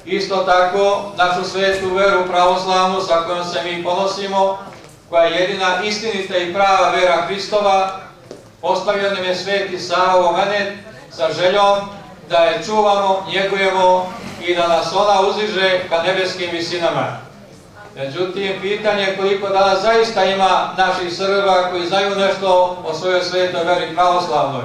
Isto tako, našu svetu veru pravoslavnu sa kojom se mi ponosimo, koja je jedina istinita i prava vera Hristova, postavio nam je Sveti Sava Omenet sa željom da je čuvamo, njegujemo i da nas ona uzdiže ka nebeskim visinama. Međutim, pitanje je koliko danas zaista ima naših Srba koji znaju nešto o svojoj svetoj veri pravoslavnoj.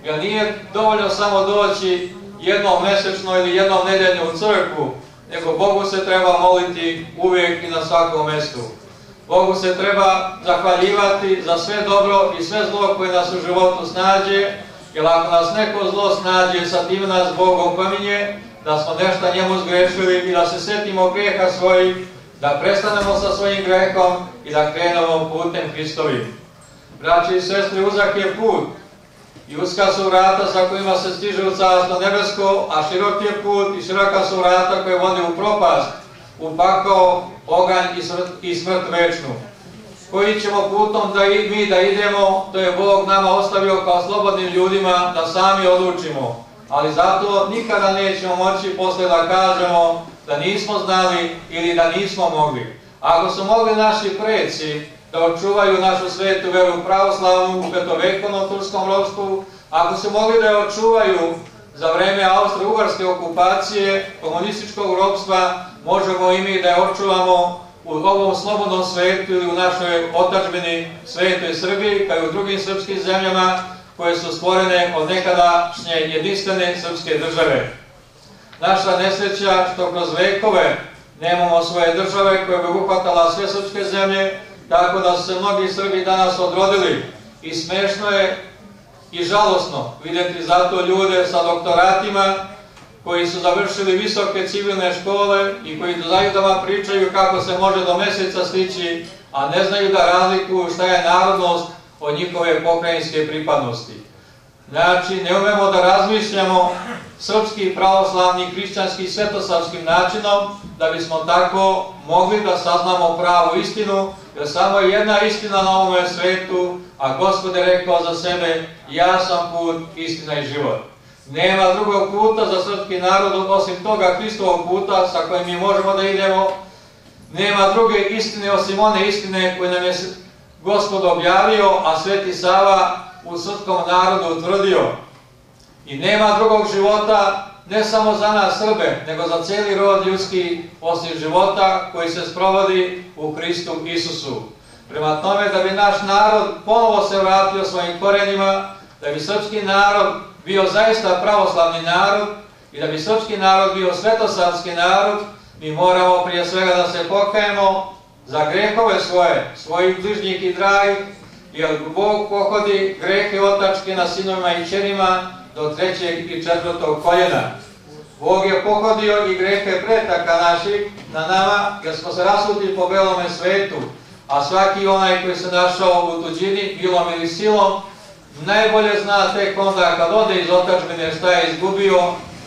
Jer nije dovoljno samo doći jednom mesečno ili jednom nedeljno u crkvu, nego Bogu se treba moliti uvijek i na svakom mjestu. Bogu se treba zahvaljivati za sve dobro i sve zlo koje nas u životu snađe, jer ako nas neko zlo snađe, sa tim nas Bog opominje da smo nešto njemu zgrešili i da se sjetimo grijeha svojih, da prestanemo sa svojim grehom i da krenemo putem Hristovim. Braći i sestri, uzak je put i uska su vrata sa kojima se stiže u Carstvo nebesko, a širok je put i široka su vrata koje vode u propast, u pakao, oganj i smrt večnu. Koji ćemo putom mi da idemo, to je Bog nama ostavio kao slobodnim ljudima da sami odlučimo. Ali zato nikada nećemo moći posle da kažemo da nismo znali ili da nismo mogli. Ako su mogli naši preci da očuvaju našu svetu veru pravoslavnu u petovekovnom turskom ropstvu, ako su mogli da je očuvaju za vreme austro-ugarske okupacije, komunističkog ropstva, možemo i mi da je očuvamo u ovom slobodnom svetu ili u našoj otadžbini svetoj Srbiji, kao i u drugim srpskim zemljama koje su stvorene od nekadašnje jedinstvene srpske države. Naša nesreća što kroz vekove nemamo svoje države koje bi uhvatala sve srpske zemlje, tako da su se mnogi Srbi danas odrodili. I smešno je i žalosno vidjeti zato ljude sa doktoratima koji su završili visoke civilne škole i koji znaju da vam pričaju kako se može do meseca stići, a ne znaju da razlikuju šta je narodnost od njihove pokrajinske pripadnosti. Znači, ne umemo da razmišljamo srpski, pravoslavni, hrišćanski, svetosavskim načinom, da bismo tako mogli da saznamo pravu istinu, jer samo je jedna istina na ovome svetu, a Gospod je rekao za sebe, ja sam put, istina i život. Nema drugog puta za srpski narod osim toga Hristovog puta sa kojim mi možemo da idemo. Nema druge istine osim one istine koju nam je Gospod objavio, a Sveti Sava u srpskom narodu utvrdio. I nema drugog života ne samo za nas Srbe, nego za cijeli rod ljudski osim života koji se sprovodi u Hristu Isusu. Prema tome, da bi naš narod ponovo se vratio svojim korenima, da bi srpski narod bio zaista pravoslavni narod i da bi srpski narod bio svetosavski narod, mi moramo prije svega da se pokajemo za grehove svoje, svojih bližnjih i dragih, jer Bog pohodi grehe otačke na sinovima i ćerima do 3. i 4. koljena. Bog je pohodio i grehe pretaka naših na nama, jer smo se rasuti po belome svetu, a svaki onaj koji se našao u tuđini, bilom ili silom, najbolje zna tek onda kad ode iz otadžbine šta je izgubio,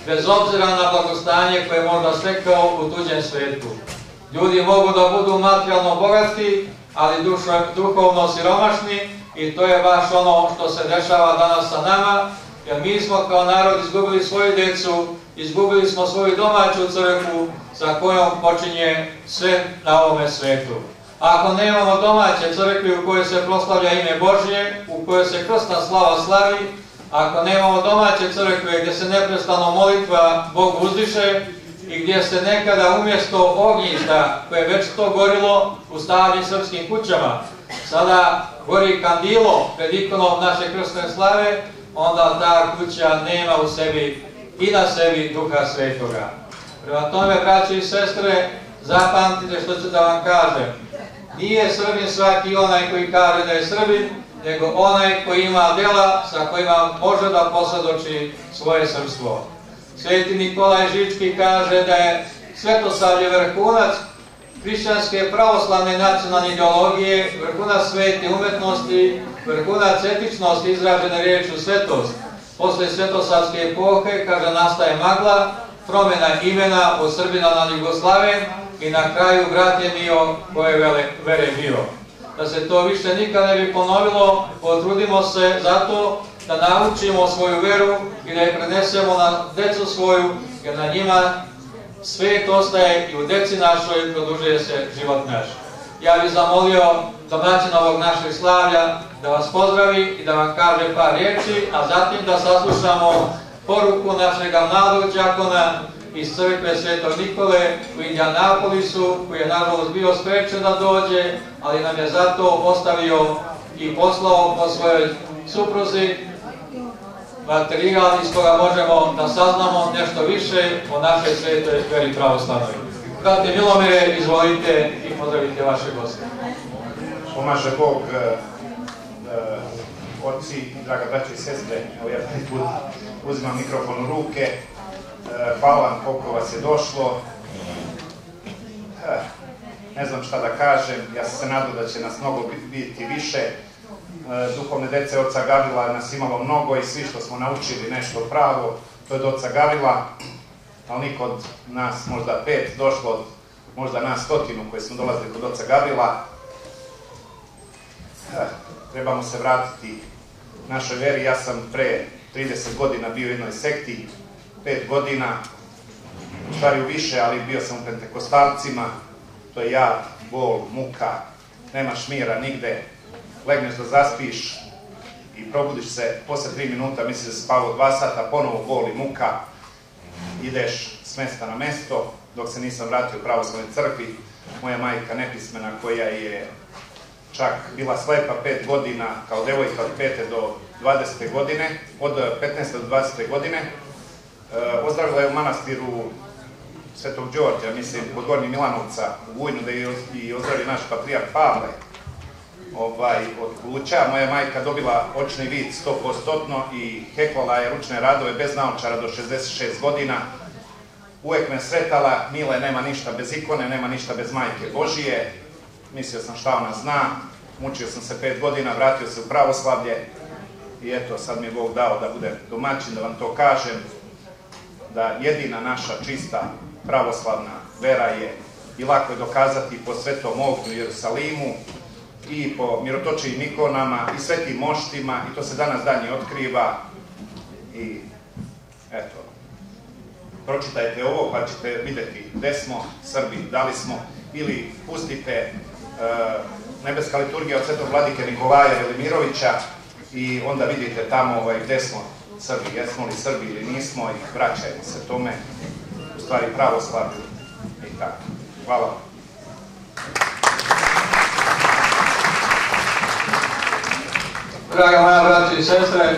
bez obzira na blagostanje koje je možda stekao u tuđem svetu. Ljudi mogu da budu materijalno bogati, ali duhovno siromašni, i to je baš ono što se dešava danas sa nama, jer mi smo kao narod izgubili svoju djecu, izgubili smo svoju domaću crkvu sa kojom počinje sve na ovome svetu. Ako nemamo domaće crkve u kojoj se proslavlja ime Božje, u kojoj se krstna slava slavi, ako nemamo domaće crkve gdje se neprestano molitva Bogu uzdiše i gdje se nekada umjesto ognjišta koje je već to gorilo u starim srpskim kućama, sada gori kandilo pred ikonom naše krstne slave, onda ta kuća nema u sebi i na sebi Duha Svetoga. Prema tome, braći i sestre, zapamtite što ću da vam kažem. Nije Srbin svaki onaj koji kaže da je Srbin, nego onaj koji ima djela sa kojima može da posvjedoči svoje srpstvo. Sveti Nikolaj Žički kaže da je svetosavlje vrhunac hrišćanske pravoslavne nacionalne ideologije, vrhunac svete umetnosti, vrhunac etičnosti izražene riječu svetost. Posle svetosavske epohe, kaže, nastaje magla, promjena imena od Srbina na Jugoslaven i na kraju brat je bio koje vere bio. Da se to više nikad ne bi ponovilo, potrudimo se zato da naučimo svoju veru i da je prenesemo na decu svoju, jer na njima svet ostaje i u deci našoj produžuje se život naš. Ja bih zamolio domaćina ovog našeg slavlja da vas pozdravi i da vam kaže par riječi, a zatim da saslušamo poruku našeg mladog đakona iz crkve Svetog Nikole u Indianapolisu, koji je nažalost bio sprečen da dođe, ali nam je zato ostavio i poslao po svojoj supruzi materijal iz koga možemo da saznamo nešto više o našoj svetoj veri pravoslavnoj. Brate Milomire, izvolite i pozdravite vaše goste. Pomaže Bog, oci, draga braća i sestre, evo ja prvi put uzimam mikrofon u ruke. Hvala vam koliko vas je došlo. Ne znam šta da kažem, ja sam se nadao da će nas mnogo biti više. Duhovne dece oca Gavrila nas imalo mnogo i svi što smo naučili nešto pravo, to je od oca Gavrila, ali niko od nas, možda 5, došlo od možda nas 100 koji smo dolazili kod oca Gavrila. Trebamo se vratiti našoj veri. Ja sam pre 30 godina bio u jednoj sekti, 5 godina, u stvari u više, ali bio sam u pentekostalcima. To je jad, bol, muka, nemaš mira nigde, legneš da zaspiš i probudiš se, posle 3 minuta misliš da si spavao 2 sata, ponovo bol i muka, ideš s mesta na mesto. Dok se nisam vratio u pravoslavnoj crkvi, moja majka nepismena, koja je čak bila slepa 5 godina, kao devojka od 5. do 20. godine, od 15. do 20. godine, ozdravila je u manastiru Svetog Đorđa, mislim, kod Gornjih Milanovca u Vujnu, da je i ozdravi naš patrijarh Pavle od Kuluća. Moja majka dobila očni vid 100% i heklala je ručne radove bez naočara do 66 godina. Uvek me sretala, Mile, nema ništa bez ikone, nema ništa bez Majke Božije. Mislio sam šta ona zna, mučio sam se 5 godina, vratio se u pravoslavlje i eto, sad mi je Bog dao da budem domaćin, da vam to kažem, da jedina naša čista pravoslavna vera je, i lako je dokazati, po Svetom ognju Jerusalimu i po mirotočijim ikonama i svetim moštima, i to se danas danje otkriva. I eto, pročitajte ovo pa ćete vidjeti gde smo Srbi, da li smo, ili pustite Nebeska liturgija od Svetog vladike Nikolaja Velimirovića i onda vidite tamo gde smo Srbi, jesmo li Srbi ili nismo, i vraćajmo se tome, u stvari pravoslavlju i tako. Hvala vam. Draga moja braća i sestre,